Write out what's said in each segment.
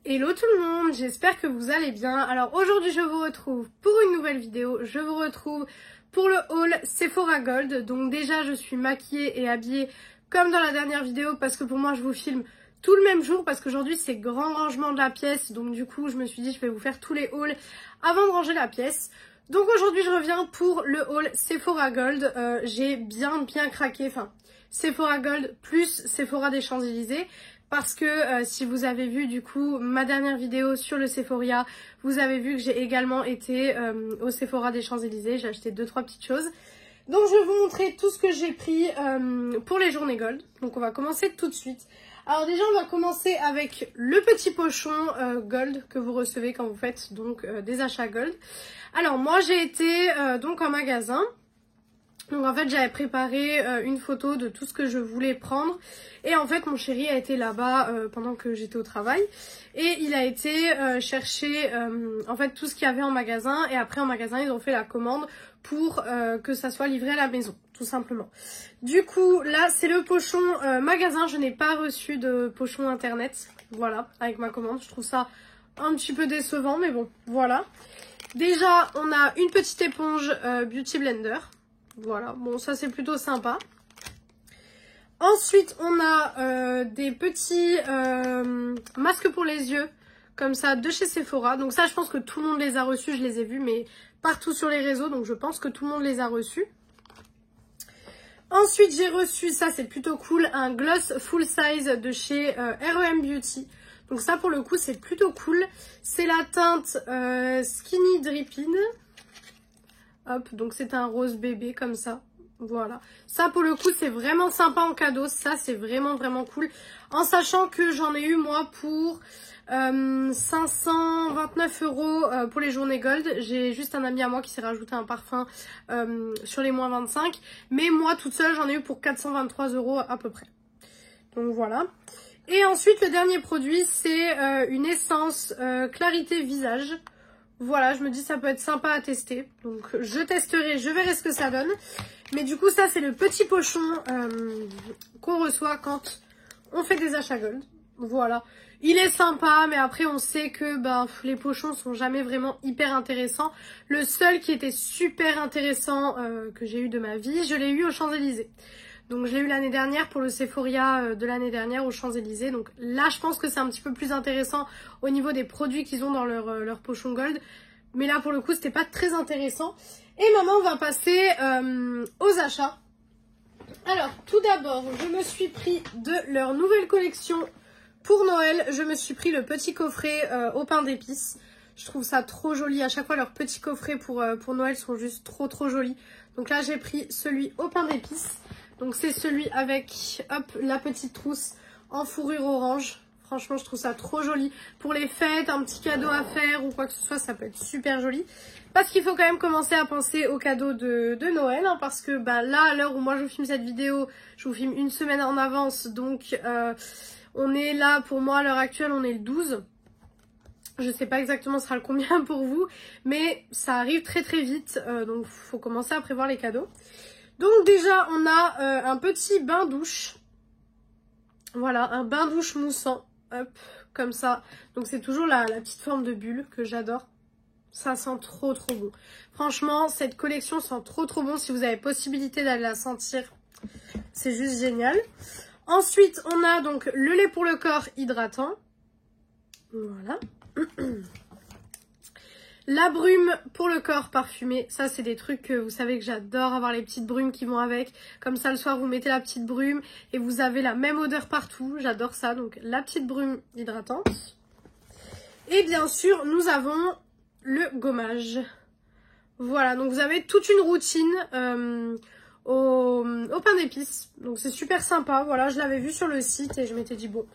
Hello tout le monde, j'espère que vous allez bien. Alors aujourd'hui je vous retrouve pour une nouvelle vidéo, je vous retrouve pour le haul Sephora Gold. Donc déjà je suis maquillée et habillée comme dans la dernière vidéo parce que pour moi je vous filme tout le même jour parce qu'aujourd'hui c'est grand rangement de la pièce. Donc du coup je me suis dit je vais vous faire tous les hauls avant de ranger la pièce. Donc aujourd'hui je reviens pour le haul Sephora Gold. J'ai bien craqué, enfin Sephora Gold plus Sephora des Champs-Élysées. Parce que si vous avez vu du coup ma dernière vidéo sur le Sephora, vous avez vu que j'ai également été au Sephora des Champs-Élysées. J'ai acheté 2-3 petites choses. Donc je vais vous montrer tout ce que j'ai pris pour les journées Gold. Donc on va commencer tout de suite. Alors déjà on va commencer avec le petit pochon Gold que vous recevez quand vous faites donc des achats Gold. Alors moi j'ai été donc en magasin. Donc en fait j'avais préparé une photo de tout ce que je voulais prendre et en fait mon chéri a été là-bas pendant que j'étais au travail et il a été chercher en fait tout ce qu'il y avait en magasin et après en magasin ils ont fait la commande pour que ça soit livré à la maison tout simplement. Du coup là c'est le pochon magasin, je n'ai pas reçu de pochon internet, voilà, avec ma commande. Je trouve ça un petit peu décevant mais bon voilà. Déjà on a une petite éponge Beauty Blender. Voilà, bon ça c'est plutôt sympa. Ensuite on a des petits masques pour les yeux, comme ça, de chez Sephora. Donc ça je pense que tout le monde les a reçus, je les ai vus mais partout sur les réseaux. Donc je pense que tout le monde les a reçus. Ensuite j'ai reçu, ça c'est plutôt cool, un gloss full size de chez R.E.M. Beauty. Donc ça pour le coup c'est plutôt cool. C'est la teinte Skinny Dripping. Hop, donc c'est un rose bébé comme ça, voilà. Ça pour le coup c'est vraiment sympa en cadeau, ça c'est vraiment cool. En sachant que j'en ai eu moi pour 529 € pour les journées Gold. J'ai juste un ami à moi qui s'est rajouté un parfum sur les moins 25. Mais moi toute seule j'en ai eu pour 423 € à peu près. Donc voilà. Et ensuite le dernier produit c'est une essence clarité visage. Voilà, je me dis ça peut être sympa à tester. Donc je testerai, je verrai ce que ça donne. Mais du coup ça c'est le petit pochon qu'on reçoit quand on fait des achats Gold. Voilà, il est sympa mais après on sait que les pochons sont jamais vraiment hyper intéressants. Le seul qui était super intéressant que j'ai eu de ma vie, je l'ai eu aux Champs-Élysées. Donc je l'ai eu l'année dernière pour le Sephora de l'année dernière aux Champs-Élysées. Donc là je pense que c'est un petit peu plus intéressant au niveau des produits qu'ils ont dans leur pochon Gold. Mais là pour le coup c'était pas très intéressant. Et maintenant on va passer aux achats. Alors tout d'abord je me suis pris de leur nouvelle collection pour Noël. Je me suis pris le petit coffret au pain d'épices. Je trouve ça trop joli. À chaque fois leurs petits coffrets pour Noël sont juste trop jolis. Donc là j'ai pris celui au pain d'épices. Donc c'est celui avec hop, la petite trousse en fourrure orange. Franchement je trouve ça trop joli. Pour les fêtes, un petit cadeau à faire ou quoi que ce soit, ça peut être super joli. Parce qu'il faut quand même commencer à penser aux cadeaux de Noël. Hein, parce que là à l'heure où moi je vous filme cette vidéo, je vous filme une semaine en avance. Donc on est là, pour moi à l'heure actuelle on est le 12. Je sais pas exactement ce sera le combien pour vous. Mais ça arrive très vite. Donc il faut commencer à prévoir les cadeaux. Donc déjà on a un petit bain douche, voilà, un bain douche moussant, hop, comme ça. Donc c'est toujours la petite forme de bulle que j'adore, ça sent trop bon. Franchement cette collection sent trop bon, si vous avez possibilité d'aller la sentir, c'est juste génial. Ensuite on a donc le lait pour le corps hydratant, voilà. La brume pour le corps parfumé, ça c'est des trucs que vous savez que j'adore, avoir les petites brumes qui vont avec. Comme ça le soir vous mettez la petite brume et vous avez la même odeur partout, j'adore ça. Donc la petite brume hydratante. Et bien sûr nous avons le gommage. Voilà, donc vous avez toute une routine au pain d'épices. Donc c'est super sympa, voilà, je l'avais vu sur le site et je m'étais dit bon...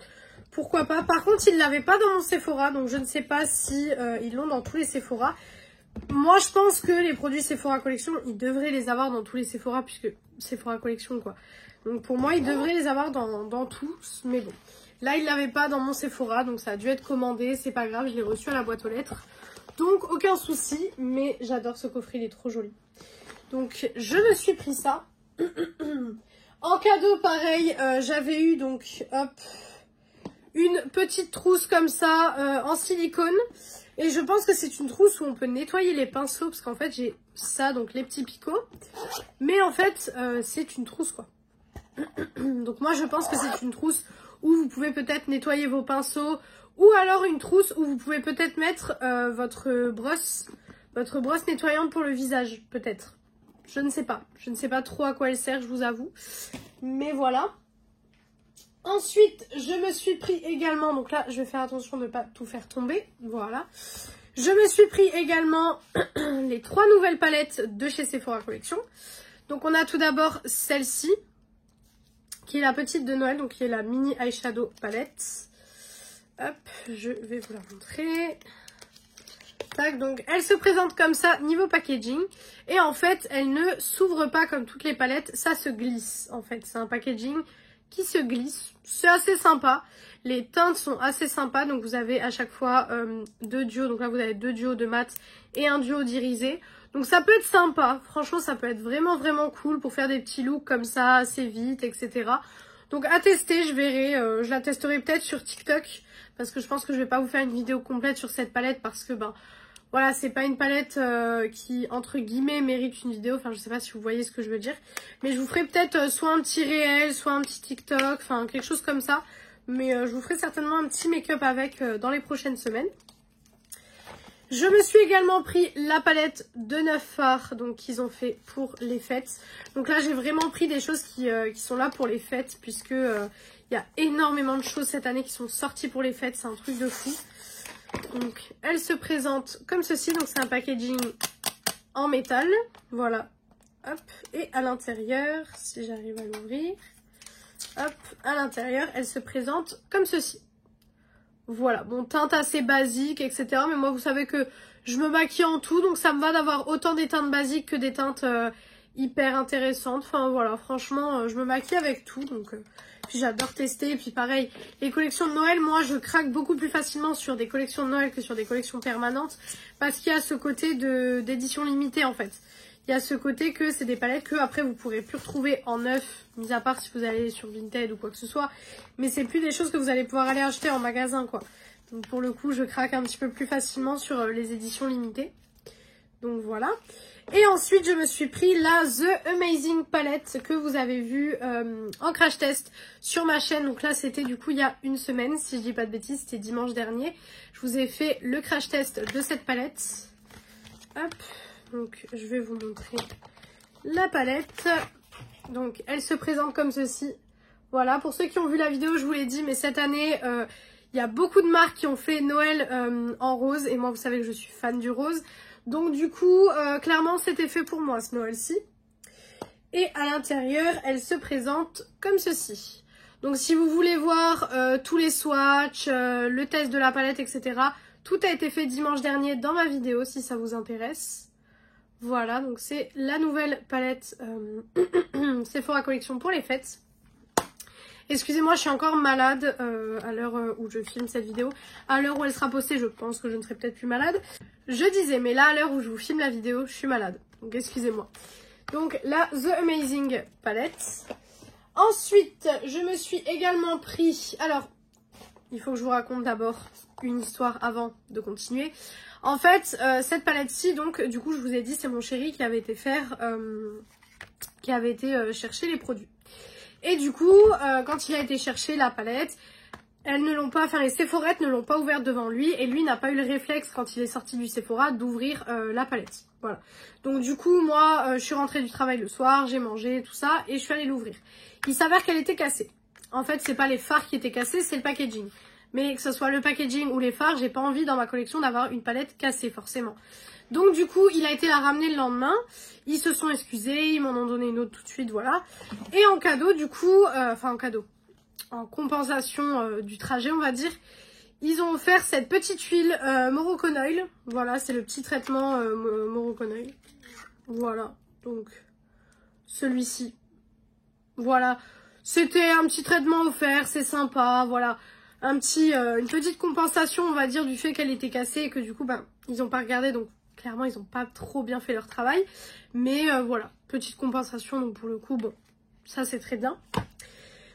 pourquoi pas. Par contre, ils ne l'avaient pas dans mon Sephora, donc je ne sais pas si ils l'ont dans tous les Sephora. Moi, je pense que les produits Sephora Collection, ils devraient les avoir dans tous les Sephora, puisque Sephora Collection, quoi. Donc pour moi, ils devraient les avoir dans tous, mais bon. Là, ils ne l'avaient pas dans mon Sephora, donc ça a dû être commandé, c'est pas grave, je l'ai reçu à la boîte aux lettres. Donc, aucun souci, mais j'adore ce coffret, il est trop joli. Donc, je me suis pris ça. En cadeau, pareil, j'avais eu, donc, hop... une petite trousse comme ça en silicone. Et je pense que c'est une trousse où on peut nettoyer les pinceaux parce qu'en fait j'ai ça, donc les petits picots. Mais en fait c'est une trousse quoi. Donc moi je pense que c'est une trousse où vous pouvez peut-être nettoyer vos pinceaux. Ou alors une trousse où vous pouvez peut-être mettre votre brosse nettoyante pour le visage, peut-être. Je ne sais pas. Je ne sais pas trop à quoi elle sert, je vous avoue. Mais voilà. Ensuite, je me suis pris également, donc là, je vais faire attention de ne pas tout faire tomber. Voilà. Je me suis pris également les 3 nouvelles palettes de chez Sephora Collection. Donc on a tout d'abord celle-ci, qui est la petite de Noël, donc qui est la mini eyeshadow palette. Hop, je vais vous la montrer. Tac, donc elle se présente comme ça niveau packaging. Et en fait, elle ne s'ouvre pas comme toutes les palettes. Ça se glisse en fait. C'est un packaging qui se glisse. C'est assez sympa. Les teintes sont assez sympas. Donc vous avez à chaque fois 2 duos. Donc là vous avez 2 duos de mat et un duo d'irisé. Donc ça peut être sympa. Franchement, ça peut être vraiment cool pour faire des petits looks comme ça assez vite, etc. Donc à tester, je verrai. Je la testerai peut-être sur TikTok. Parce que je pense que je vais pas vous faire une vidéo complète sur cette palette parce que ben voilà, c'est pas une palette qui entre guillemets mérite une vidéo. Enfin, je sais pas si vous voyez ce que je veux dire. Mais je vous ferai peut-être soit un petit réel, soit un petit TikTok, enfin quelque chose comme ça. Mais je vous ferai certainement un petit make-up avec dans les prochaines semaines. Je me suis également pris la palette de 9 fards donc qu'ils ont fait pour les fêtes. Donc là, j'ai vraiment pris des choses qui sont là pour les fêtes puisque il y a énormément de choses cette année qui sont sorties pour les fêtes. C'est un truc de fou. Donc, elle se présente comme ceci. Donc, c'est un packaging en métal. Voilà. Hop. Et à l'intérieur, si j'arrive à l'ouvrir. Hop. À l'intérieur, elle se présente comme ceci. Voilà. Bon, teinte assez basique, etc. Mais moi, vous savez que je me maquille en tout. Donc, ça me va d'avoir autant des teintes basiques que des teintes hyper intéressantes. Enfin, voilà. Franchement, je me maquille avec tout. Donc... Puis j'adore tester, et puis pareil, les collections de Noël, moi je craque beaucoup plus facilement sur des collections de Noël que sur des collections permanentes. Parce qu'il y a ce côté d'édition limitée en fait. Il y a ce côté que c'est des palettes que après vous pourrez plus retrouver en neuf, mis à part si vous allez sur Vinted ou quoi que ce soit. Mais c'est plus des choses que vous allez pouvoir aller acheter en magasin quoi. Donc pour le coup je craque un petit peu plus facilement sur les éditions limitées. Donc voilà. Et ensuite, je me suis pris la The Amazing Palette que vous avez vue en crash test sur ma chaîne. Donc là, c'était du coup il y a une semaine, si je dis pas de bêtises, c'était dimanche dernier. Je vous ai fait le crash test de cette palette. Hop, donc je vais vous montrer la palette. Donc elle se présente comme ceci. Voilà, pour ceux qui ont vu la vidéo, je vous l'ai dit, mais cette année... il y a beaucoup de marques qui ont fait Noël en rose. Et moi, vous savez que je suis fan du rose. Donc du coup, clairement, c'était fait pour moi ce Noël-ci. Et à l'intérieur, elle se présente comme ceci. Donc si vous voulez voir tous les swatchs, le test de la palette, etc. Tout a été fait dimanche dernier dans ma vidéo, si ça vous intéresse. Voilà, donc c'est la nouvelle palette Sephora Collection pour les fêtes. Excusez-moi, je suis encore malade à l'heure où je filme cette vidéo. À l'heure où elle sera postée, je pense que je ne serai peut-être plus malade. Je disais, mais là, à l'heure où je vous filme la vidéo, je suis malade. Donc, excusez-moi. Donc, la The Amazing Palette. Ensuite, je me suis également pris... Alors, il faut que je vous raconte d'abord une histoire avant de continuer. En fait, cette palette-ci, donc, du coup, je vous ai dit, c'est mon chéri qui avait été faire... qui avait été chercher les produits. Et du coup, quand il a été chercher la palette, elles ne l'ont pas, enfin les Sephorettes ne l'ont pas ouverte devant lui. Et lui n'a pas eu le réflexe quand il est sorti du Sephora d'ouvrir la palette. Voilà. Donc du coup, moi, je suis rentrée du travail le soir, j'ai mangé, tout ça, et je suis allée l'ouvrir. Il s'avère qu'elle était cassée. En fait, c'est pas les fards qui étaient cassés, c'est le packaging. Mais que ce soit le packaging ou les fards, j'ai pas envie dans ma collection d'avoir une palette cassée, forcément. Donc du coup, il a été la ramener le lendemain. Ils se sont excusés, ils m'en ont donné une autre tout de suite, voilà. Et en cadeau, du coup, enfin en cadeau, en compensation du trajet, on va dire, ils ont offert cette petite huile Moroccan Oil. Voilà, c'est le petit traitement Moroccan Oil. Voilà, donc celui-ci. Voilà, c'était un petit traitement offert, c'est sympa, voilà. Une petite compensation, on va dire, du fait qu'elle était cassée et que du coup, ben, ils n'ont pas regardé, donc clairement, ils n'ont pas trop bien fait leur travail. Mais voilà, petite compensation, donc pour le coup, bon, ça c'est très bien.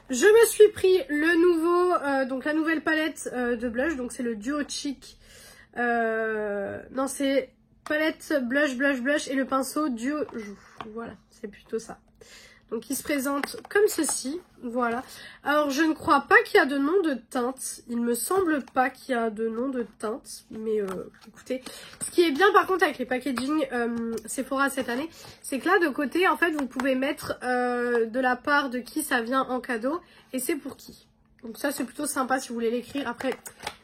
Je me suis pris le nouveau, donc la nouvelle palette de blush. Donc c'est le Duo Cheek. Non, c'est palette blush et le pinceau Duo Joue. Voilà, c'est plutôt ça. Donc il se présente comme ceci, voilà. Alors je ne crois pas qu'il y a de nom de teinte, il me semble pas qu'il y a de nom de teinte, mais écoutez. Ce qui est bien par contre avec les packaging Sephora cette année, c'est que là de côté en fait vous pouvez mettre de la part de qui ça vient en cadeau et c'est pour qui. Donc ça c'est plutôt sympa si vous voulez l'écrire, après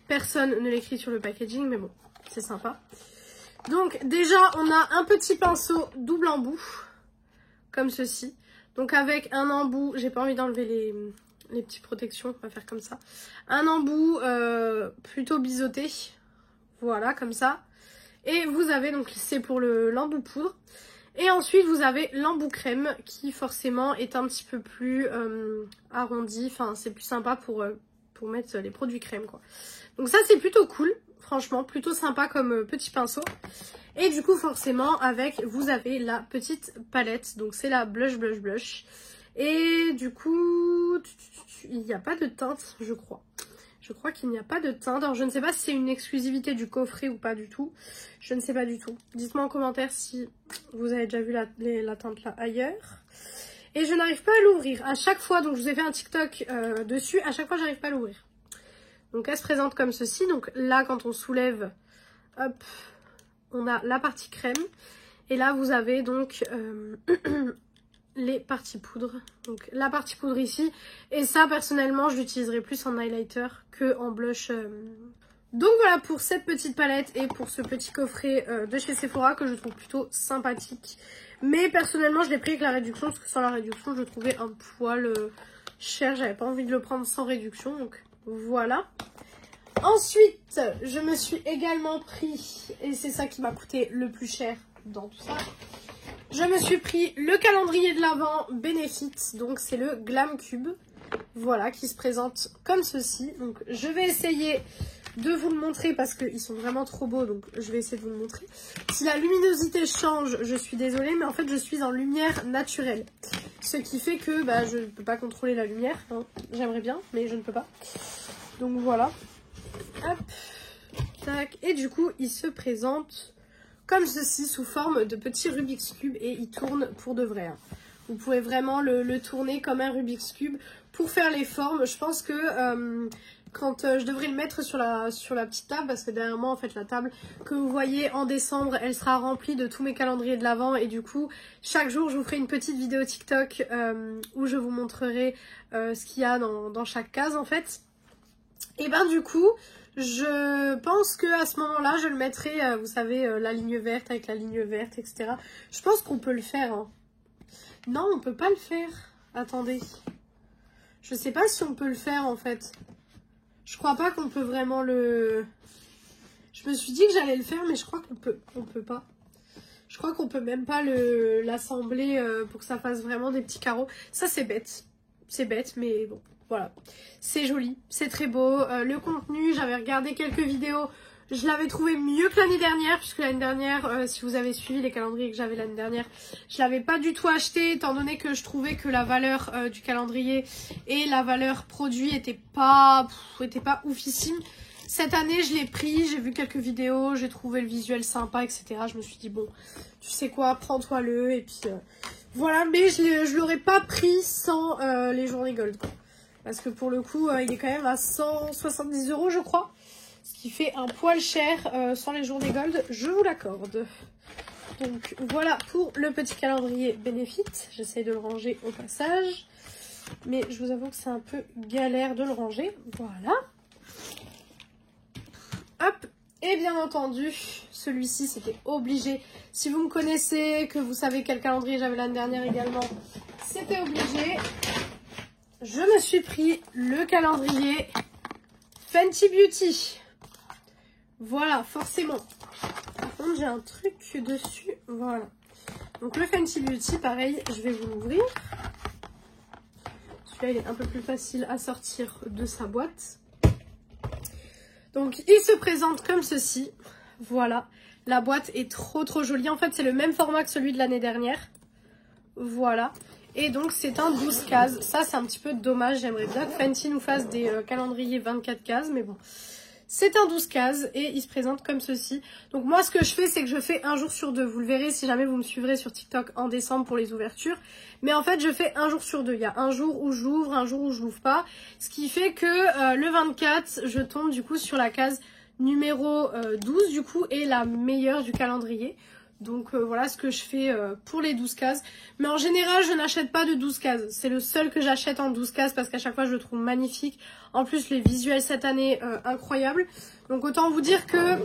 personne ne l'écrit sur le packaging mais bon c'est sympa. Donc déjà on a un petit pinceau double embout, comme ceci. Donc avec un embout, j'ai pas envie d'enlever les petites protections, on va faire comme ça. Un embout plutôt biseauté, voilà comme ça. Et vous avez donc, c'est pour l'embout poudre. Et ensuite vous avez l'embout crème qui forcément est un petit peu plus arrondi, enfin c'est plus sympa pour mettre les produits crème quoi. Donc ça c'est plutôt cool, franchement plutôt sympa comme petit pinceau. Et du coup forcément avec vous avez la petite palette, donc c'est la blush. Et du coup il n'y a pas de teinte je crois. Je crois qu'il n'y a pas de teinte. Alors je ne sais pas si c'est une exclusivité du coffret ou pas du tout. Je ne sais pas du tout. Dites-moi en commentaire si vous avez déjà vu la teinte là ailleurs. Et je n'arrive pas à l'ouvrir. À chaque fois, donc je vous ai fait un TikTok dessus, à chaque fois j'arrive pas à l'ouvrir. Donc elle se présente comme ceci. Donc là quand on soulève, hop, on a la partie crème. Et là vous avez donc les parties poudre. Donc la partie poudre ici. Et ça personnellement je l'utiliserai plus en highlighter que en blush. Donc voilà pour cette petite palette et pour ce petit coffret de chez Sephora que je trouve plutôt sympathique. Mais personnellement je l'ai pris avec la réduction parce que sans la réduction je le trouvais un poil cher. J'avais pas envie de le prendre sans réduction. Donc voilà. Ensuite je me suis également pris, et c'est ça qui m'a coûté le plus cher dans tout ça. Je me suis pris le calendrier de l'Avent Benefit, donc c'est le Glam Cube, voilà, qui se présente comme ceci. Donc je vais essayer de vous le montrer parce qu'ils sont vraiment trop beaux, donc je vais essayer de vous le montrer. Si la luminosité change, je suis désolée, mais en fait je suis en lumière naturelle. Ce qui fait que je ne peux pas contrôler la lumière, hein. J'aimerais bien, mais je ne peux pas. Donc voilà. Hop, tac, et du coup il se présente comme ceci sous forme de petit Rubik's Cube et il tourne pour de vrai. Hein. Vous pouvez vraiment le tourner comme un Rubik's Cube pour faire les formes. Je pense que quand je devrais le mettre sur la petite table, parce que derrière moi en fait la table que vous voyez en décembre, elle sera remplie de tous mes calendriers de l'Avent et du coup chaque jour je vous ferai une petite vidéo TikTok où je vous montrerai ce qu'il y a dans chaque case en fait. Et du coup je pense que à ce moment-là, je le mettrai, vous savez, la ligne verte avec la ligne verte, etc. Je pense qu'on peut le faire. Hein. Non, on peut pas le faire. Attendez. Je sais pas si on peut le faire, en fait. Je crois pas qu'on peut vraiment le... Je me suis dit que j'allais le faire, mais je crois qu'on peut pas. Je crois qu'on peut même pas l'assembler pour que ça fasse vraiment des petits carreaux. Ça, c'est bête. C'est bête, mais bon. Voilà, c'est joli, c'est très beau. Le contenu, j'avais regardé quelques vidéos, je l'avais trouvé mieux que l'année dernière, puisque l'année dernière, si vous avez suivi les calendriers que j'avais l'année dernière, je l'avais pas du tout acheté, étant donné que je trouvais que la valeur du calendrier et la valeur produit était pas oufissime. Cette année, je l'ai pris, j'ai vu quelques vidéos, j'ai trouvé le visuel sympa, etc. Je me suis dit, bon, tu sais quoi, prends-toi-le, et puis voilà, mais je l'aurais pas pris sans les journées gold, quoi. Parce que pour le coup, il est quand même à 170 € je crois. Ce qui fait un poil cher sans les journées gold, je vous l'accorde. Donc voilà pour le petit calendrier Benefit. J'essaye de le ranger au passage. Mais je vous avoue que c'est un peu galère de le ranger. Voilà. Hop. Et bien entendu, celui-ci c'était obligé. Si vous me connaissez, que vous savez quel calendrier j'avais l'année dernière également, c'était obligé. Je me suis pris le calendrier Fenty Beauty. Voilà, forcément. Par contre, j'ai un truc dessus. Voilà. Donc le Fenty Beauty, pareil, je vais vous l'ouvrir. Celui-là, il est un peu plus facile à sortir de sa boîte. Donc, il se présente comme ceci. Voilà. La boîte est trop jolie. En fait, c'est le même format que celui de l'année dernière. Voilà. Et donc c'est un 12 cases. Ça c'est un petit peu dommage, j'aimerais bien que Fenty nous fasse des calendriers 24 cases, mais bon. C'est un 12 cases et il se présente comme ceci. Donc moi ce que je fais, c'est que je fais un jour sur deux. Vous le verrez si jamais vous me suivrez sur TikTok en décembre pour les ouvertures. Mais en fait je fais un jour sur deux. Il y a un jour où j'ouvre, un jour où je l'ouvre pas. Ce qui fait que le 24, je tombe du coup sur la case numéro 12 du coup et la meilleure du calendrier. Donc voilà ce que je fais pour les 12 cases. Mais en général, je n'achète pas de 12 cases. C'est le seul que j'achète en 12 cases parce qu'à chaque fois, je le trouve magnifique. En plus, les visuels cette année, incroyables. Donc autant vous dire que,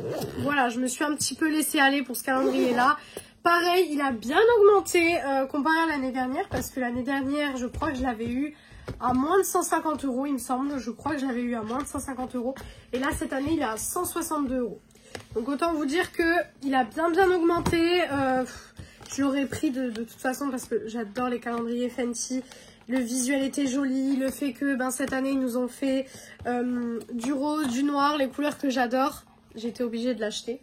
voilà, je me suis un petit peu laissée aller pour ce calendrier-là. Pareil, il a bien augmenté comparé à l'année dernière. Parce que l'année dernière, je crois que je l'avais eu à moins de 150 €, il me semble. Je crois que je l'avais eu à moins de 150 €. Et là, cette année, il est à 162 €. Donc autant vous dire que il a bien augmenté. Je l'aurais pris de toute façon parce que j'adore les calendriers Fenty. Le visuel était joli. Le fait que cette année ils nous ont fait du rose, du noir, les couleurs que j'adore. J'étais obligée de l'acheter.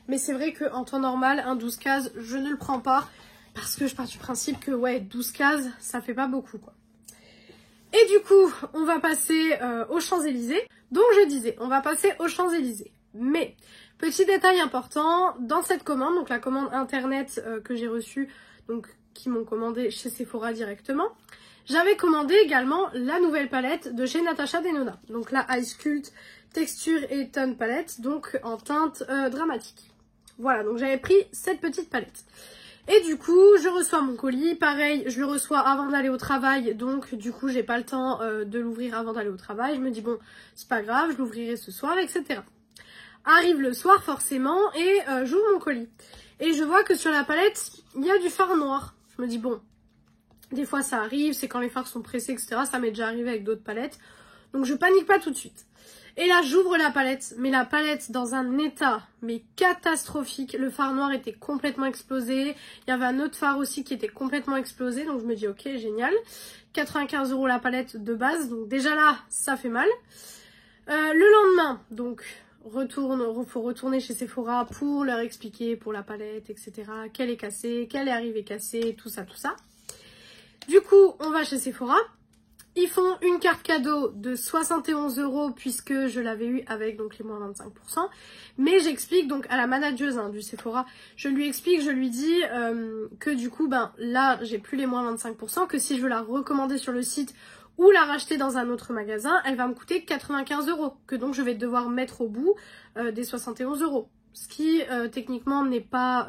Mais c'est vrai qu'en temps normal, un 12 cases, je ne le prends pas. Parce que je pars du principe que ouais, 12 cases, ça fait pas beaucoup quoi. Et du coup, on va passer aux Champs-Élysées. Donc je disais, on va passer aux Champs-Élysées. Mais, petit détail important, dans cette commande, donc la commande internet que j'ai reçue, donc qui m'ont commandé chez Sephora directement, j'avais commandé également la nouvelle palette de chez Natasha Denona. Donc la Ice Cult Texture et Tone palette, donc en teinte dramatique. Voilà, donc j'avais pris cette petite palette. Et du coup, je reçois mon colis, pareil, je le reçois avant d'aller au travail, donc du coup, j'ai pas le temps de l'ouvrir avant d'aller au travail. Je me dis, bon, c'est pas grave, je l'ouvrirai ce soir, etc. Arrive le soir, forcément, et j'ouvre mon colis. Et je vois que sur la palette, il y a du fard noir. Je me dis, bon, des fois ça arrive, c'est quand les fards sont pressés, etc. Ça m'est déjà arrivé avec d'autres palettes. Donc je panique pas tout de suite. Et là, j'ouvre la palette, mais la palette dans un état mais catastrophique. Le fard noir était complètement explosé. Il y avait un autre fard aussi qui était complètement explosé. Donc je me dis, ok, génial. 95 € la palette de base. Donc déjà là, ça fait mal. Le lendemain, donc, faut retourner chez Sephora pour leur expliquer pour la palette, etc. Qu'elle est cassée, qu'elle est arrivée cassée, tout ça, tout ça. Du coup, on va chez Sephora. Ils font une carte cadeau de 71 € puisque je l'avais eu avec donc les moins 25%. Mais j'explique donc à la manageuse du Sephora, je lui explique, je lui dis que du coup, là, j'ai plus les moins 25%, que si je veux la recommander sur le site ou la racheter dans un autre magasin, elle va me coûter 95 €, que donc je vais devoir mettre au bout des 71 €. Ce qui techniquement n'est pas,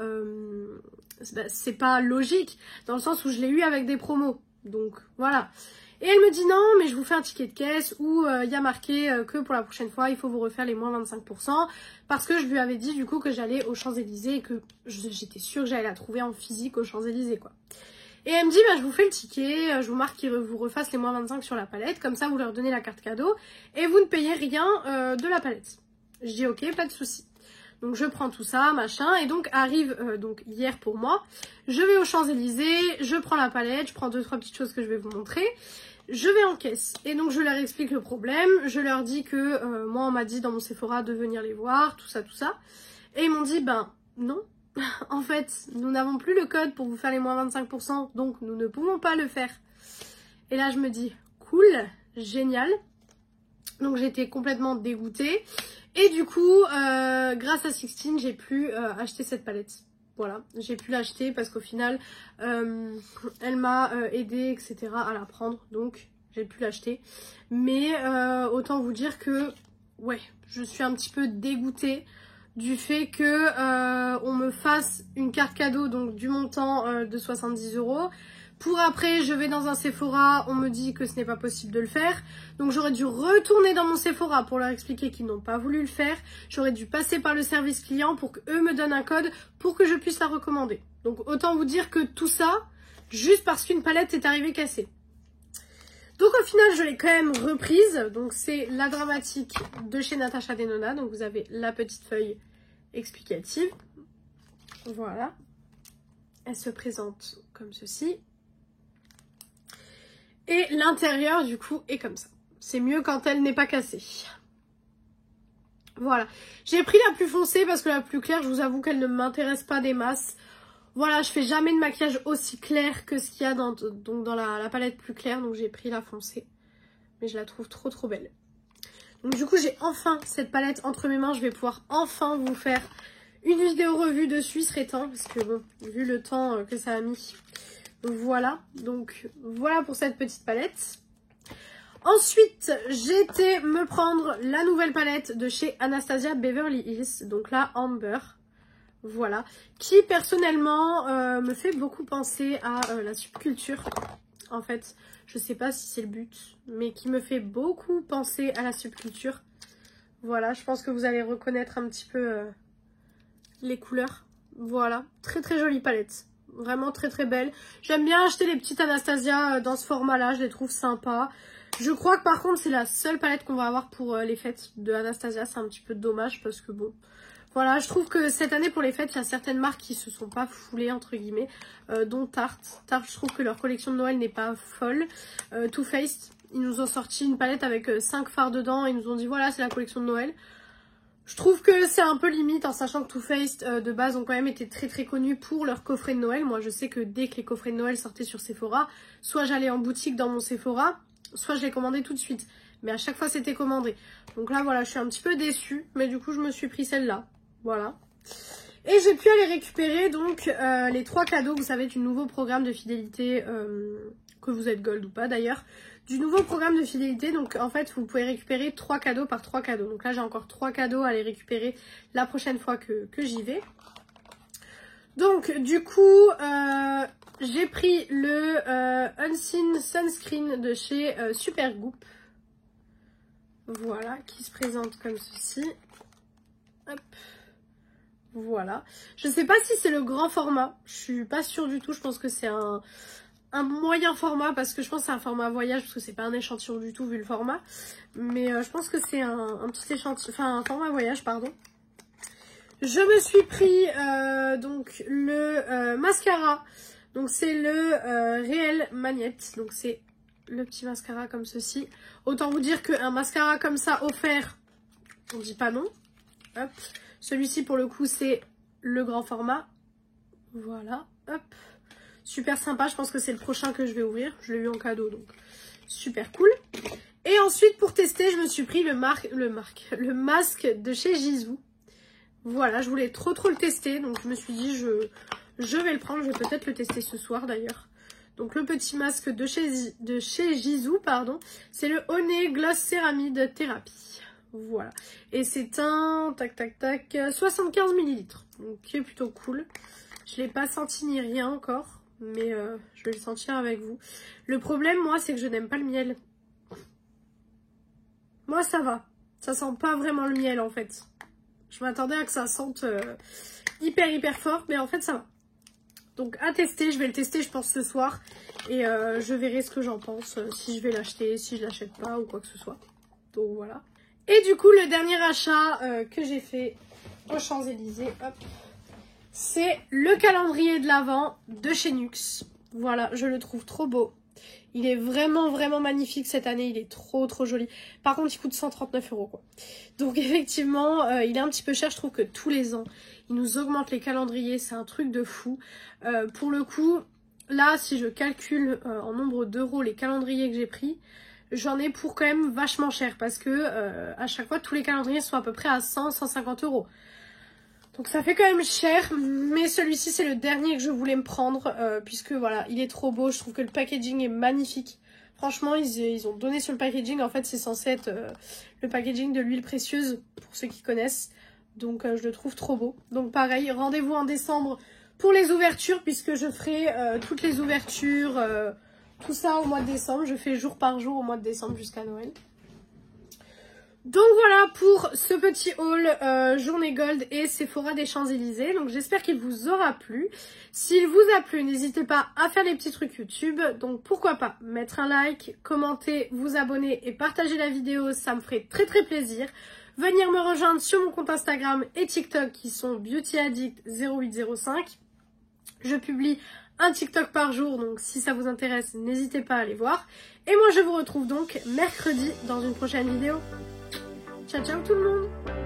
c'est pas logique, dans le sens où je l'ai eu avec des promos. Donc voilà. Et elle me dit non, mais je vous fais un ticket de caisse où il y a marqué que pour la prochaine fois, il faut vous refaire les moins 25%. Parce que je lui avais dit du coup que j'allais aux Champs-Élysées et que j'étais sûre que j'allais la trouver en physique aux Champs-Élysées quoi. Et elle me dit, je vous fais le ticket, je vous marque qu'ils vous refassent les moins 25 sur la palette. Comme ça, vous leur donnez la carte cadeau et vous ne payez rien de la palette. Je dis ok, pas de souci. Donc je prends tout ça, machin, et donc arrive donc hier pour moi, je vais aux Champs-Élysées, je prends la palette, je prends 2-3 petites choses que je vais vous montrer, je vais en caisse. Et donc je leur explique le problème, je leur dis que moi on m'a dit dans mon Sephora de venir les voir, tout ça, tout ça. Et ils m'ont dit, non, en fait, nous n'avons plus le code pour vous faire les moins 25%, donc nous ne pouvons pas le faire. Et là je me dis, cool, génial. Donc j'étais complètement dégoûtée. Et du coup, grâce à Sixteen, j'ai pu acheter cette palette. Voilà, j'ai pu l'acheter parce qu'au final, elle m'a aidé, etc. à la prendre. Donc, j'ai pu l'acheter. Mais autant vous dire que, ouais, je suis un petit peu dégoûtée du fait que on me fasse une carte cadeau, donc du montant de 70 €. Pour après, je vais dans un Sephora, on me dit que ce n'est pas possible de le faire. Donc j'aurais dû retourner dans mon Sephora pour leur expliquer qu'ils n'ont pas voulu le faire. J'aurais dû passer par le service client pour qu'eux me donnent un code pour que je puisse la recommander. Donc autant vous dire que tout ça, juste parce qu'une palette est arrivée cassée. Donc au final, je l'ai quand même reprise. Donc c'est la dramatique de chez Natasha Denona. Donc vous avez la petite feuille explicative. Voilà. Elle se présente comme ceci. Et l'intérieur, du coup, est comme ça. C'est mieux quand elle n'est pas cassée. Voilà. J'ai pris la plus foncée parce que la plus claire, je vous avoue qu'elle ne m'intéresse pas des masses. Voilà, je fais jamais de maquillage aussi clair que ce qu'il y a dans la palette plus claire. Donc j'ai pris la foncée. Mais je la trouve trop belle. Donc du coup j'ai enfin cette palette entre mes mains. Je vais pouvoir enfin vous faire une vidéo revue dessus. Il serait temps parce que bon, vu le temps que ça a mis. Donc voilà pour cette petite palette. Ensuite, j'ai été me prendre la nouvelle palette de chez Anastasia Beverly Hills. Donc la Amber. Voilà. Qui personnellement me fait beaucoup penser à la subculture. En fait, je sais pas si c'est le but. Mais qui me fait beaucoup penser à la subculture. Voilà, je pense que vous allez reconnaître un petit peu les couleurs. Voilà. Très jolie palette. Vraiment très belle. J'aime bien acheter les petites Anastasia dans ce format-là. Je les trouve sympas. Je crois que par contre c'est la seule palette qu'on va avoir pour les fêtes de Anastasia. C'est un petit peu dommage parce que bon... Voilà, je trouve que cette année pour les fêtes, il y a certaines marques qui se sont pas foulées entre guillemets. Dont Tarte. Tarte, je trouve que leur collection de Noël n'est pas folle. Too Faced, ils nous ont sorti une palette avec 5 fards dedans. Ils nous ont dit voilà c'est la collection de Noël. Je trouve que c'est un peu limite en sachant que Too Faced de base ont quand même été très connus pour leurs coffrets de Noël. Moi je sais que dès que les coffrets de Noël sortaient sur Sephora, soit j'allais en boutique dans mon Sephora, soit je les commandais tout de suite. Mais à chaque fois c'était commandé. Donc là voilà, je suis un petit peu déçue. Mais du coup je me suis pris celle-là. Voilà. Et j'ai pu aller récupérer donc les 3 cadeaux, vous savez, du nouveau programme de fidélité, que vous êtes gold ou pas d'ailleurs. Du nouveau programme de fidélité, donc en fait vous pouvez récupérer 3 cadeaux par 3 cadeaux. Donc là j'ai encore 3 cadeaux à aller récupérer la prochaine fois que j'y vais. Donc du coup j'ai pris le Unseen Sunscreen de chez Supergoop. Voilà, qui se présente comme ceci. Hop. Voilà. Je sais pas si c'est le grand format. Je suis pas sûre du tout. Je pense que c'est un moyen format parce que je pense que c'est un format voyage parce que c'est pas un échantillon du tout vu le format. Mais je pense que c'est un petit échantillon, enfin un format voyage pardon. Je me suis pris donc le mascara. Donc c'est le Réel Magnette. Donc c'est le petit mascara comme ceci. Autant vous dire qu'un mascara comme ça offert, on dit pas non. Hop. Celui-ci pour le coup c'est le grand format. Voilà. Hop. Super sympa, je pense que c'est le prochain que je vais ouvrir. Je l'ai eu en cadeau, donc super cool. Et ensuite, pour tester, je me suis pris le masque de chez Gisou. Voilà, je voulais trop le tester, donc je me suis dit, je vais le prendre. Je vais peut-être le tester ce soir d'ailleurs. Donc le petit masque de chez Gisou, pardon. C'est le Honey Gloss Céramide Thérapie. Voilà. Et c'est un 75 ml. Donc qui est plutôt cool. Je l'ai pas senti ni rien encore. Mais je vais le sentir avec vous. Le problème, moi, c'est que je n'aime pas le miel. Moi, ça va. Ça sent pas vraiment le miel, en fait. Je m'attendais à que ça sente hyper fort. Mais en fait, ça va. Donc, à tester. Je vais le tester, je pense, ce soir. Et je verrai ce que j'en pense. Si je vais l'acheter, si je l'achète pas ou quoi que ce soit. Donc, voilà. Et du coup, le dernier achat que j'ai fait aux Champs-Élysées, hop. C'est le calendrier de l'Avent de chez NYX. Voilà, je le trouve trop beau. Il est vraiment magnifique cette année. Il est trop joli. Par contre, il coûte 139 € quoi. Donc effectivement, il est un petit peu cher. Je trouve que tous les ans, ils nous augmentent les calendriers. C'est un truc de fou. Pour le coup, là, si je calcule en nombre d'euros les calendriers que j'ai pris, j'en ai pour quand même vachement cher. Parce que à chaque fois, tous les calendriers sont à peu près à 100-150 €. Donc ça fait quand même cher, mais celui-ci c'est le dernier que je voulais me prendre, puisque voilà, il est trop beau, je trouve que le packaging est magnifique. Franchement, ils ont donné sur le packaging, en fait c'est censé être le packaging de l'huile précieuse, pour ceux qui connaissent. Donc je le trouve trop beau. Donc pareil, rendez-vous en décembre pour les ouvertures, puisque je ferai toutes les ouvertures, tout ça au mois de décembre. Je fais jour par jour au mois de décembre jusqu'à Noël. Donc voilà pour ce petit haul Journée Gold et Sephora des Champs-Élysées. Donc j'espère qu'il vous aura plu. S'il vous a plu, n'hésitez pas à faire les petits trucs YouTube. Donc pourquoi pas mettre un like, commenter, vous abonner et partager la vidéo. Ça me ferait très plaisir. Venir me rejoindre sur mon compte Instagram et TikTok qui sont BeautyAddict0805. Je publie un TikTok par jour, donc si ça vous intéresse, n'hésitez pas à aller voir. Et moi je vous retrouve donc mercredi dans une prochaine vidéo. Ciao ciao tout le monde!